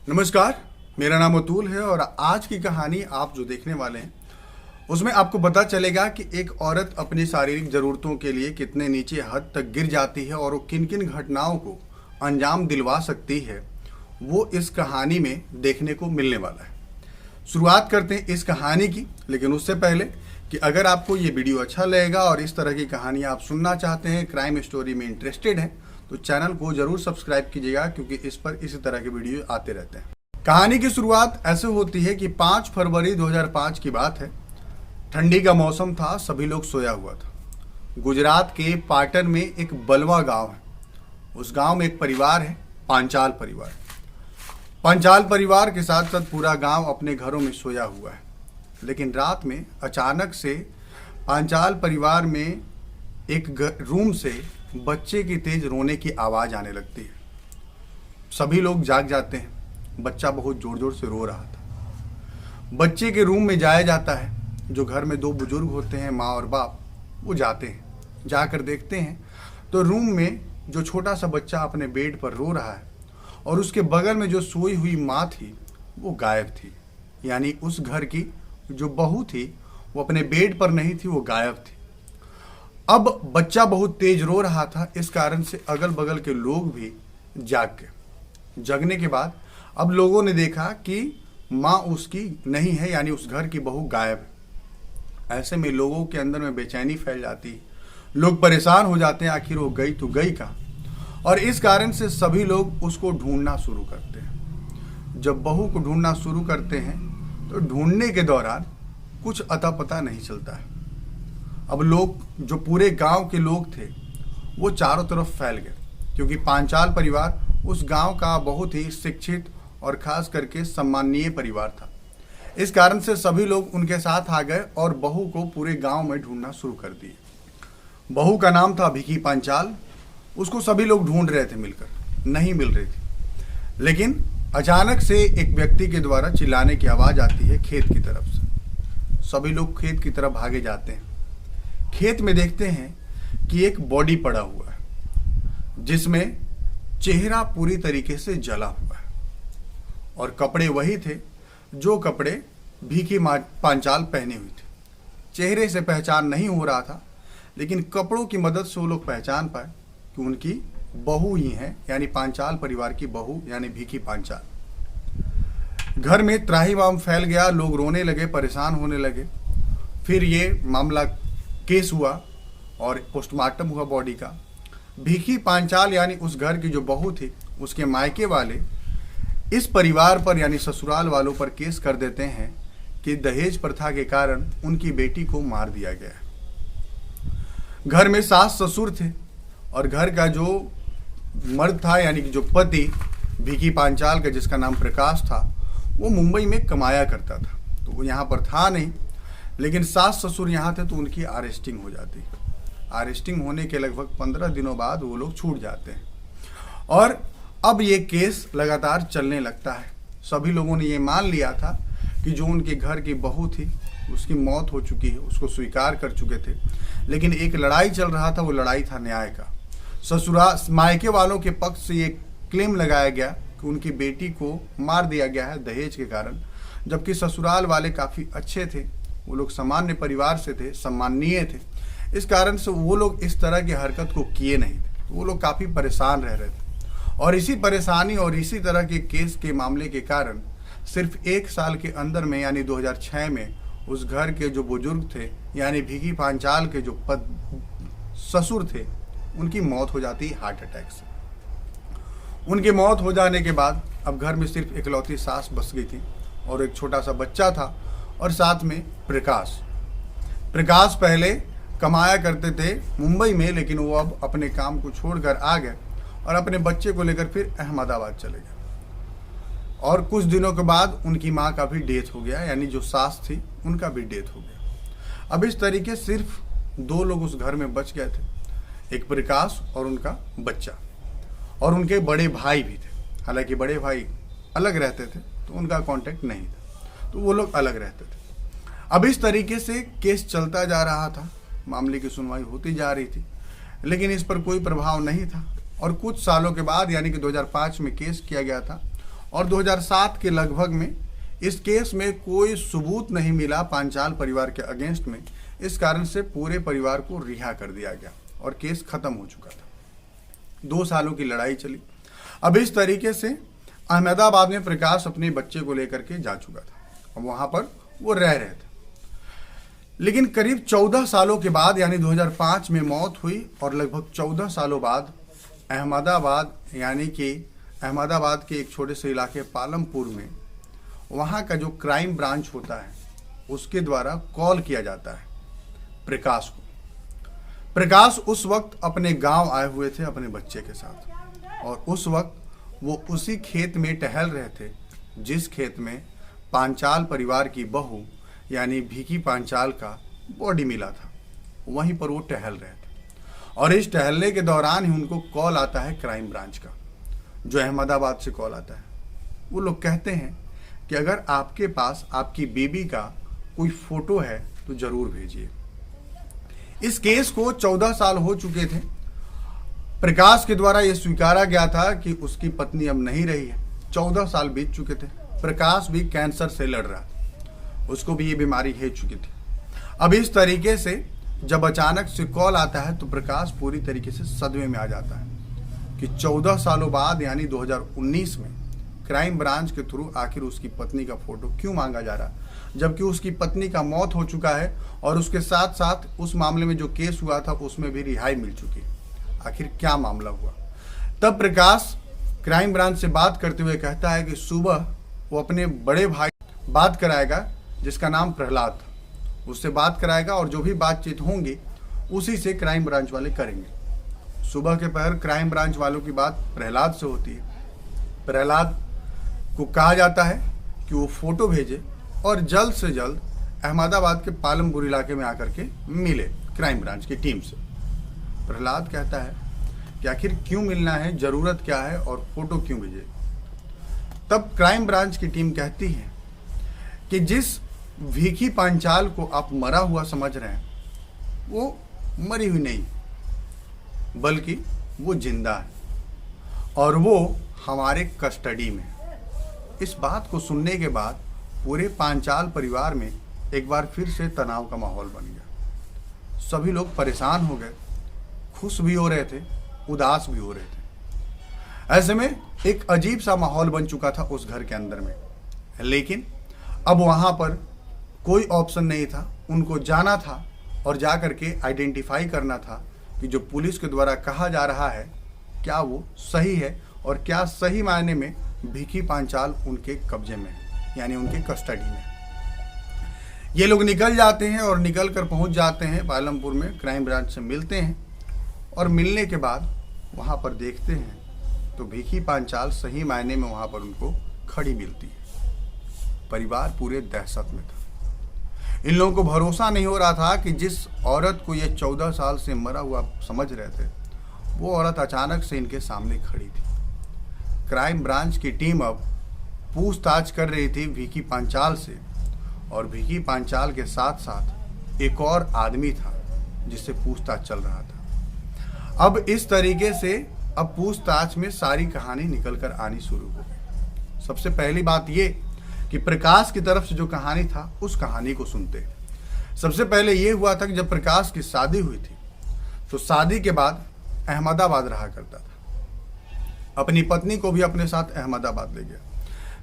नमस्कार। मेरा नाम अतुल है और आज की कहानी आप जो देखने वाले हैं उसमें आपको पता चलेगा कि एक औरत अपनी शारीरिक ज़रूरतों के लिए कितने नीचे हद तक गिर जाती है और वो किन किन घटनाओं को अंजाम दिलवा सकती है, वो इस कहानी में देखने को मिलने वाला है। शुरुआत करते हैं इस कहानी की, लेकिन उससे पहले कि अगर आपको ये वीडियो अच्छा लगेगा और इस तरह की कहानियाँ आप सुनना चाहते हैं, क्राइम स्टोरी में इंटरेस्टेड हैं, तो चैनल को जरूर सब्सक्राइब कीजिएगा क्योंकि इस पर इसी तरह के वीडियो आते रहते हैं। कहानी की शुरुआत ऐसे होती है कि 5 फरवरी 2005 की बात है। ठंडी का मौसम था, सभी लोग सोया हुआ था। गुजरात के पाटन में एक बलवा गांव है। उस गांव में एक परिवार है, पांचाल परिवार। पांचाल परिवार के साथ साथ पूरा गांव अपने घरों में सोया हुआ है। लेकिन रात में अचानक से पांचाल परिवार में एक रूम से बच्चे की तेज रोने की आवाज़ आने लगती है। सभी लोग जाग जाते हैं। बच्चा बहुत ज़ोर ज़ोर से रो रहा था। बच्चे के रूम में जाया जाता है। जो घर में 2 बुजुर्ग होते हैं, माँ और बाप, वो जाते हैं। जाकर देखते हैं तो रूम में जो छोटा सा बच्चा अपने बेड पर रो रहा है और उसके बगल में जो सोई हुई माँ थी वो गायब थी। यानी उस घर की जो बहू थी वो अपने बेड पर नहीं थी, वो गायब थी। अब बच्चा बहुत तेज रो रहा था, इस कारण से अगल बगल के लोग भी जाग गए। जगने के बाद अब लोगों ने देखा कि माँ उसकी नहीं है, यानी उस घर की बहू गायब है। ऐसे में लोगों के अंदर में बेचैनी फैल जाती है। लोग परेशान हो जाते हैं, आखिर वो गई तो गई कहाँ। और इस कारण से सभी लोग उसको ढूंढना शुरू करते हैं। जब बहू को ढूंढना शुरू करते हैं तो ढूंढने के दौरान कुछ अता पता नहीं चलता है। अब लोग, जो पूरे गांव के लोग थे, वो चारों तरफ फैल गए, क्योंकि पांचाल परिवार उस गांव का बहुत ही शिक्षित और खास करके सम्माननीय परिवार था। इस कारण से सभी लोग उनके साथ आ गए और बहू को पूरे गांव में ढूंढना शुरू कर दिए। बहू का नाम था भिकी पांचाल। उसको सभी लोग ढूंढ रहे थे, मिलकर नहीं मिल रही थी। लेकिन अचानक से एक व्यक्ति के द्वारा चिल्लाने की आवाज़ आती है खेत की तरफ से। सभी लोग खेत की तरफ भागे जाते हैं। खेत में देखते हैं कि एक बॉडी पड़ा हुआ है जिसमें चेहरा पूरी तरीके से जला हुआ है और कपड़े वही थे जो कपड़े भिकी पांचाल पहने हुई थी। चेहरे से पहचान नहीं हो रहा था, लेकिन कपड़ों की मदद से वो लोग पहचान पाए कि उनकी बहू ही है, यानी पांचाल परिवार की बहू, यानी भिकी पांचाल। घर में त्राहिमाम फैल गया। लोग रोने लगे, परेशान होने लगे। फिर ये मामला केस हुआ और पोस्टमार्टम हुआ बॉडी का। भिकी पांचाल यानी उस घर की जो बहू थी, उसके मायके वाले इस परिवार पर यानी ससुराल वालों पर केस कर देते हैं कि दहेज प्रथा के कारण उनकी बेटी को मार दिया गया। घर में सास ससुर थे और घर का जो मर्द था, यानी कि जो पति भिकी पांचाल का, जिसका नाम प्रकाश था, वो मुंबई में कमाया करता था, तो वो यहाँ पर था नहीं। लेकिन सास ससुर यहाँ थे तो उनकी अरेस्टिंग हो जाती। अरेस्टिंग होने के लगभग 15 दिनों बाद वो लोग छूट जाते हैं और अब ये केस लगातार चलने लगता है। सभी लोगों ने ये मान लिया था कि जो उनके घर की बहू थी उसकी मौत हो चुकी है, उसको स्वीकार कर चुके थे। लेकिन एक लड़ाई चल रहा था, वो लड़ाई था न्याय का। ससुराल मायके वालों के पक्ष से ये क्लेम लगाया गया कि उनकी बेटी को मार दिया गया है दहेज के कारण, जबकि ससुराल वाले काफ़ी अच्छे थे, वो लोग सामान्य परिवार से थे, सम्माननीय थे। इस कारण से वो लोग इस तरह की हरकत को किए नहीं थे। तो वो लोग काफ़ी परेशान रह रहे थे और इसी परेशानी और इसी तरह के केस के मामले के कारण सिर्फ 1 साल के अंदर में, यानी 2006 में, उस घर के जो बुजुर्ग थे, यानी भिकी पांचाल के जो ससुर थे, उनकी मौत हो जाती हार्ट अटैक से। उनकी मौत हो जाने के बाद अब घर में सिर्फ इकलौती सास बच गई थी और एक छोटा सा बच्चा था और साथ में प्रकाश पहले कमाया करते थे मुंबई में, लेकिन वो अब अपने काम को छोड़कर आ गए और अपने बच्चे को लेकर फिर अहमदाबाद चले गए। और कुछ दिनों के बाद उनकी माँ का भी डेथ हो गया, यानी जो सास थी उनका भी डेथ हो गया। अब इस तरीके सिर्फ 2 लोग उस घर में बच गए थे, एक प्रकाश और उनका बच्चा। और उनके बड़े भाई भी थे। हालांकि बड़े भाई अलग रहते थे तो उनका कांटेक्ट नहीं था, तो वो लोग अलग रहते थे। अब इस तरीके से केस चलता जा रहा था, मामले की सुनवाई होती जा रही थी, लेकिन इस पर कोई प्रभाव नहीं था। और कुछ सालों के बाद, यानी कि 2005 में केस किया गया था और 2007 के लगभग में इस केस में कोई सबूत नहीं मिला पांचाल परिवार के अगेंस्ट में। इस कारण से पूरे परिवार को रिहा कर दिया गया और केस खत्म हो चुका था। 2 सालों की लड़ाई चली। अब इस तरीके से अहमदाबाद में प्रकाश अपने बच्चे को लेकर के जा चुका था और वहां पर वो रह रहे थे। लेकिन करीब 14 सालों के बाद यानी 2005 में मौत हुई और लगभग 14 सालों बाद अहमदाबाद यानी कि अहमदाबाद के एक छोटे से इलाके पालमपुर में वहाँ का जो क्राइम ब्रांच होता है उसके द्वारा कॉल किया जाता है प्रकाश को। प्रकाश उस वक्त अपने गांव आए हुए थे अपने बच्चे के साथ और उस वक्त वो उसी खेत में टहल रहे थे जिस खेत में पांचाल परिवार की बहू यानी भिकी पांचाल का बॉडी मिला था। वहीं पर वो टहल रहे थे और इस टहलने के दौरान ही उनको कॉल आता है क्राइम ब्रांच का, जो अहमदाबाद से कॉल आता है। वो लोग कहते हैं कि अगर आपके पास आपकी बेबी का कोई फोटो है तो जरूर भेजिए। इस केस को 14 साल हो चुके थे। प्रकाश के द्वारा यह स्वीकारा गया था कि उसकी पत्नी अब नहीं रही है। 14 साल बीत चुके थे। प्रकाश भी कैंसर से लड़ रहा था, उसको भी ये बीमारी है चुकी थी। अब इस तरीके से जब अचानक से कॉल आता है तो प्रकाश पूरी तरीके से सदमे में आ जाता है कि 14 सालों बाद यानी 2019 में क्राइम ब्रांच के थ्रू आखिर उसकी पत्नी का फोटो क्यों मांगा जा रहा, जबकि उसकी पत्नी का मौत हो चुका है और उसके साथ साथ उस मामले में जो केस हुआ था उसमें भी रिहाई मिल चुकी है। आखिर क्या मामला हुआ? तब प्रकाश क्राइम ब्रांच से बात करते हुए कहता है कि सुबह वो अपने बड़े भाई बात कराएगा जिसका नाम प्रहलाद, उससे बात कराएगा और जो भी बातचीत होंगी उसी से क्राइम ब्रांच वाले करेंगे। सुबह के पहर क्राइम ब्रांच वालों की बात प्रहलाद से होती है। प्रहलाद को कहा जाता है कि वो फोटो भेजे और जल्द से जल्द अहमदाबाद के पालमपुर इलाके में आकर के मिले क्राइम ब्रांच की टीम से। प्रहलाद कहता है कि आखिर क्यों मिलना है, जरूरत क्या है और फोटो क्यों भेजे। तब क्राइम ब्रांच की टीम कहती है कि जिस भिकी पांचाल को आप मरा हुआ समझ रहे हैं वो मरी हुई नहीं बल्कि वो जिंदा है और वो हमारे कस्टडी में। इस बात को सुनने के बाद पूरे पांचाल परिवार में एक बार फिर से तनाव का माहौल बन गया। सभी लोग परेशान हो गए, खुश भी हो रहे थे, उदास भी हो रहे थे। ऐसे में एक अजीब सा माहौल बन चुका था उस घर के अंदर में। लेकिन अब वहां पर कोई ऑप्शन नहीं था, उनको जाना था और जा करके आइडेंटिफाई करना था कि जो पुलिस के द्वारा कहा जा रहा है क्या वो सही है और क्या सही मायने में भिकी पांचाल उनके कब्जे में यानी उनके कस्टडी में। ये लोग निकल जाते हैं और निकल कर पहुंच जाते हैं पालमपुर में, क्राइम ब्रांच से मिलते हैं और मिलने के बाद वहां पर देखते हैं तो भिकी पांचाल सही मायने में वहां पर उनको खड़ी मिलती है। परिवार पूरे दहशत में था। इन लोगों को भरोसा नहीं हो रहा था कि जिस औरत को ये 14 साल से मरा हुआ समझ रहे थे वो औरत अचानक से इनके सामने खड़ी थी। क्राइम ब्रांच की टीम अब पूछताछ कर रही थी भिकी पांचाल से और भिकी पांचाल के साथ साथ एक और आदमी था जिससे पूछताछ चल रहा था। अब इस तरीके से अब पूछताछ में सारी कहानी निकल कर आनी शुरू हो गई। सबसे पहली बात ये कि प्रकाश की तरफ से जो कहानी था उस कहानी को सुनते। सबसे पहले ये हुआ था कि जब प्रकाश की शादी हुई थी तो शादी के बाद अहमदाबाद रहा करता था। अपनी पत्नी को भी अपने साथ अहमदाबाद ले गया,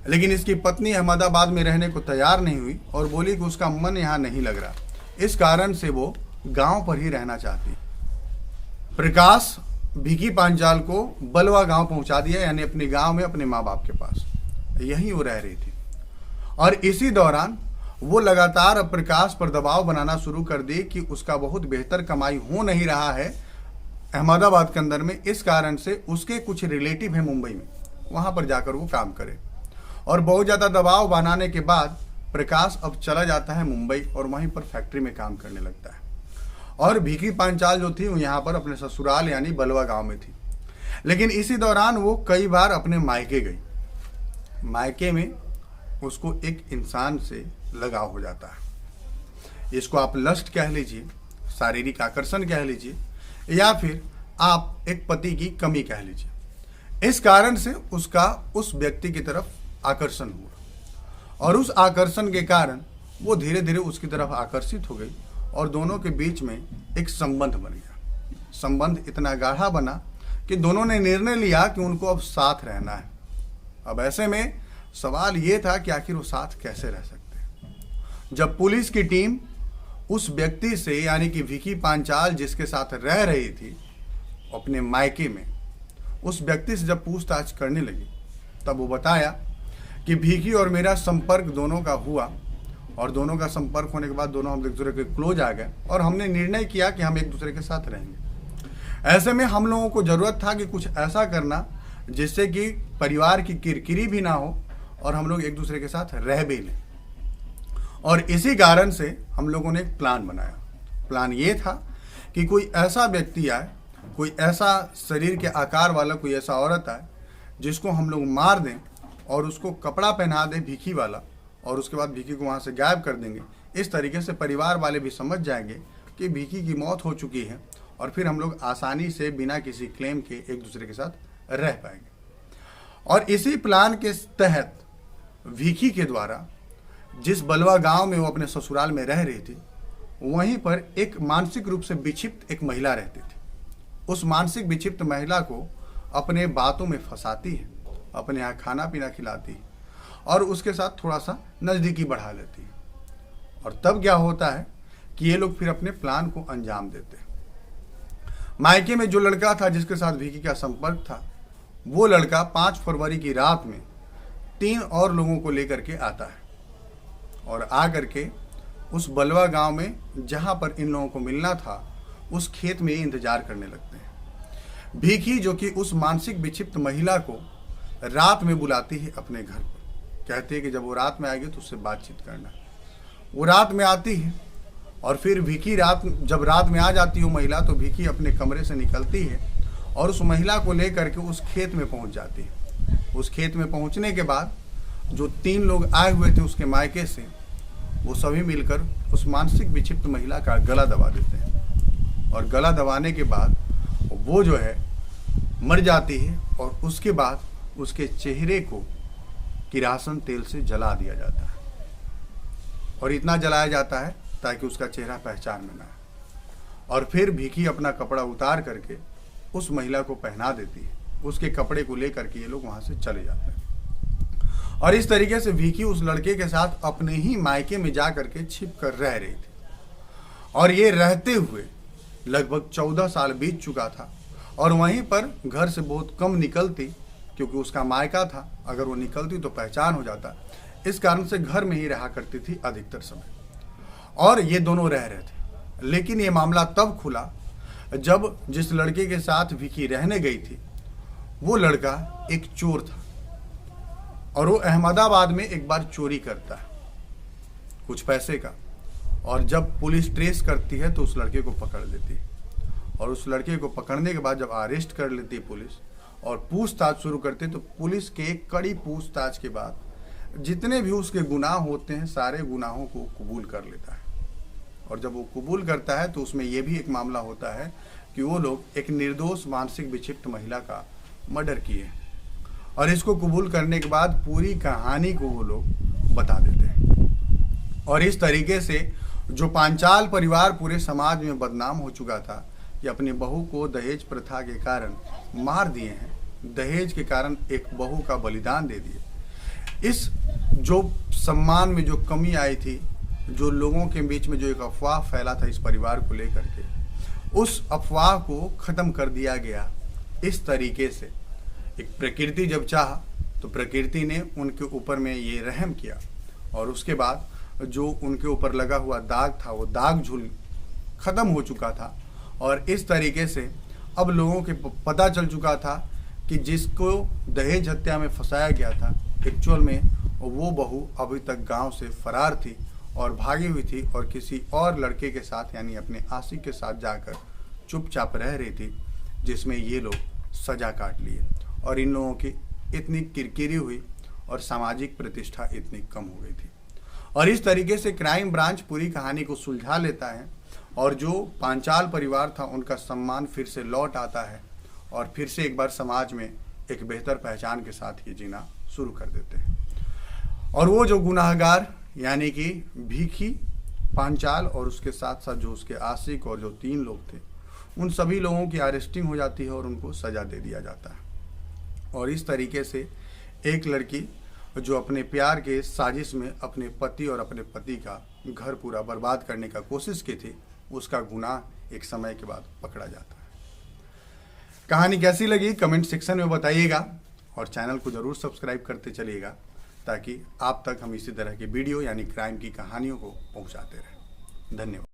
लेकिन इसकी पत्नी अहमदाबाद में रहने को तैयार नहीं हुई और बोली कि उसका मन यहाँ नहीं लग रहा। इस कारण से वो गांव पर ही रहना चाहती। प्रकाश भिकी पांचाल को बलवा गांव पहुंचा दिया यानी अपने गांव में अपने माँ बाप के पास, यहीं वो रह रही थी। और इसी दौरान वो लगातार अब प्रकाश पर दबाव बनाना शुरू कर दी कि उसका बहुत बेहतर कमाई हो नहीं रहा है अहमदाबाद के अंदर में। इस कारण से उसके कुछ रिलेटिव हैं मुंबई में, वहां पर जाकर वो काम करे। और बहुत ज़्यादा दबाव बनाने के बाद प्रकाश अब चला जाता है मुंबई और वहीं पर फैक्ट्री में काम करने लगता है। और भिकी पांचाल जो थी वो यहाँ पर अपने ससुराल यानी बलवा गांव में थी। लेकिन इसी दौरान वो कई बार अपने मायके गई। मायके में उसको एक इंसान से लगाव हो जाता है। इसको आप लस्ट कह लीजिए, शारीरिक आकर्षण कह लीजिए, या फिर आप एक पति की कमी कह लीजिए। इस कारण से उसका उस व्यक्ति की तरफ आकर्षण हुआ और उस आकर्षण के कारण वो धीरे धीरे उसकी तरफ आकर्षित हो गई और दोनों के बीच में एक संबंध बन गया। संबंध इतना गाढ़ा बना कि दोनों ने निर्णय लिया कि उनको अब साथ रहना है। अब ऐसे में सवाल ये था कि आखिर वो साथ कैसे रह सकते हैं। जब पुलिस की टीम उस व्यक्ति से यानी कि विकी पांचाल जिसके साथ रह रही थी अपने मायके में, उस व्यक्ति से जब पूछताछ करने लगी तब वो बताया कि विकी और मेरा संपर्क दोनों का हुआ और दोनों का संपर्क होने के बाद दोनों हम एक दूसरे के क्लोज आ गए और हमने निर्णय किया कि हम एक दूसरे के साथ रहेंगे। ऐसे में हम लोगों को ज़रूरत था कि कुछ ऐसा करना जिससे कि परिवार की किरकिरी भी ना हो और हम लोग एक दूसरे के साथ रह भी लें। और इसी कारण से हम लोगों ने एक प्लान बनाया। प्लान ये था कि कोई ऐसा व्यक्ति आए, कोई ऐसा शरीर के आकार वाला कोई ऐसा औरत आए जिसको हम लोग मार दें और उसको कपड़ा पहना दें भीखी वाला और उसके बाद भीखी को वहाँ से गायब कर देंगे। इस तरीके से परिवार वाले भी समझ जाएंगे कि भीखी की मौत हो चुकी है और फिर हम लोग आसानी से बिना किसी क्लेम के एक दूसरे के साथ रह पाएंगे। और इसी प्लान के तहत भीखी के द्वारा जिस बलवा गांव में वो अपने ससुराल में रह रही थी वहीं पर एक मानसिक रूप से विक्षिप्त एक महिला रहती थी। उस मानसिक विक्षिप्त महिला को अपने बातों में फंसाती है, अपने यहाँ खाना पीना खिलाती है और उसके साथ थोड़ा सा नज़दीकी बढ़ा लेती है। और तब क्या होता है कि ये लोग फिर अपने प्लान को अंजाम देते हैं। मायके में जो लड़का था जिसके साथ विकी का संपर्क था, वो लड़का 5 फरवरी की रात में 3 और लोगों को लेकर के आता है और आ करके उस बलवा गांव में जहां पर इन लोगों को मिलना था उस खेत में इंतजार करने लगते हैं। भीखी जो कि उस मानसिक विक्षिप्त महिला को रात में बुलाती है अपने घर पर, कहती है कि जब वो रात में आएगी तो उससे बातचीत करना। वो रात में आती है और फिर भीखी जब रात में आ जाती है वो महिला तो भीखी अपने कमरे से निकलती है और उस महिला को लेकर के उस खेत में पहुंच जाती है। उस खेत में पहुंचने के बाद जो 3 लोग आए हुए थे उसके मायके से, वो सभी मिलकर उस मानसिक विक्षिप्त महिला का गला दबा देते हैं और गला दबाने के बाद वो जो है मर जाती है और उसके बाद उसके चेहरे को किरासन तेल से जला दिया जाता है और इतना जलाया जाता है ताकि उसका चेहरा पहचान में ना आए। और फिर भीखी अपना कपड़ा उतार करके उस महिला को पहना देती है, उसके कपड़े को लेकर के ये लोग वहाँ से चले जाते हैं। और इस तरीके से भीखी उस लड़के के साथ अपने ही मायके में जा करके छिप कर रह रही थी और ये रहते हुए लगभग 14 साल बीत चुका था और वहीं पर घर से बहुत कम निकलती क्योंकि उसका मायका था, अगर वो निकलती तो पहचान हो जाता। इस कारण से घर में ही रहा करती थी अधिकतर समय और ये दोनों रह रहे थे। लेकिन ये मामला तब खुला जब जिस लड़के के साथ विकी रहने गई थी वो लड़का एक चोर था और वो अहमदाबाद में एक बार चोरी करता है कुछ पैसे का और जब पुलिस ट्रेस करती है तो उस लड़के को पकड़ लेती है और उस लड़के को पकड़ने के बाद जब अरेस्ट कर लेती है पुलिस और पूछताछ शुरू करते तो पुलिस के कड़ी पूछताछ के बाद जितने भी उसके गुनाह होते हैं सारे गुनाहों को कबूल कर लेता है। और जब वो कबूल करता है तो उसमें यह भी एक मामला होता है कि वो लोग एक निर्दोष मानसिक विक्षिप्त महिला का मर्डर किए और इसको कबूल करने के बाद पूरी कहानी को वो लोग बता देते हैं। और इस तरीके से जो पांचाल परिवार पूरे समाज में बदनाम हो चुका था कि अपनी बहू को दहेज प्रथा के कारण मार दिए हैं, दहेज के कारण एक बहू का बलिदान दे दिए। इस जो सम्मान में जो कमी आई थी, जो लोगों के बीच में जो एक अफवाह फैला था इस परिवार को लेकर के, उस अफवाह को ख़त्म कर दिया गया। इस तरीके से एक प्रकृति जब चाहा तो प्रकृति ने उनके ऊपर में ये रहम किया और उसके बाद जो उनके ऊपर लगा हुआ दाग था वो दाग झूल ख़त्म हो चुका था। और इस तरीके से अब लोगों के पता चल चुका था कि जिसको दहेज हत्या में फंसाया गया था एक्चुअल में वो बहू अभी तक गांव से फरार थी और भागी हुई थी और किसी और लड़के के साथ यानी अपने आशिक के साथ जाकर चुपचाप रह रही थी, जिसमें ये लोग सजा काट लिए और इन लोगों की इतनी किरकिरी हुई और सामाजिक प्रतिष्ठा इतनी कम हो गई थी। और इस तरीके से क्राइम ब्रांच पूरी कहानी को सुलझा लेता है और जो पांचाल परिवार था उनका सम्मान फिर से लौट आता है और फिर से एक बार समाज में एक बेहतर पहचान के साथ ये जीना शुरू कर देते हैं। और वो जो गुनाहगार यानी कि भीखी, पांचाल और उसके साथ साथ जो उसके आशिक और जो 3 लोग थे, उन सभी लोगों की अरेस्टिंग हो जाती है और उनको सज़ा दे दिया जाता है। और इस तरीके से एक लड़की जो अपने प्यार के साजिश में अपने पति और अपने पति का घर पूरा बर्बाद करने का कोशिश की थी, उसका गुनाह एक समय के बाद पकड़ा जाता है। कहानी कैसी लगी कमेंट सेक्शन में बताइएगा और चैनल को ज़रूर सब्सक्राइब करते चलिएगा ताकि आप तक हम इसी तरह की वीडियो यानी क्राइम की कहानियों को पहुंचाते रहें। धन्यवाद।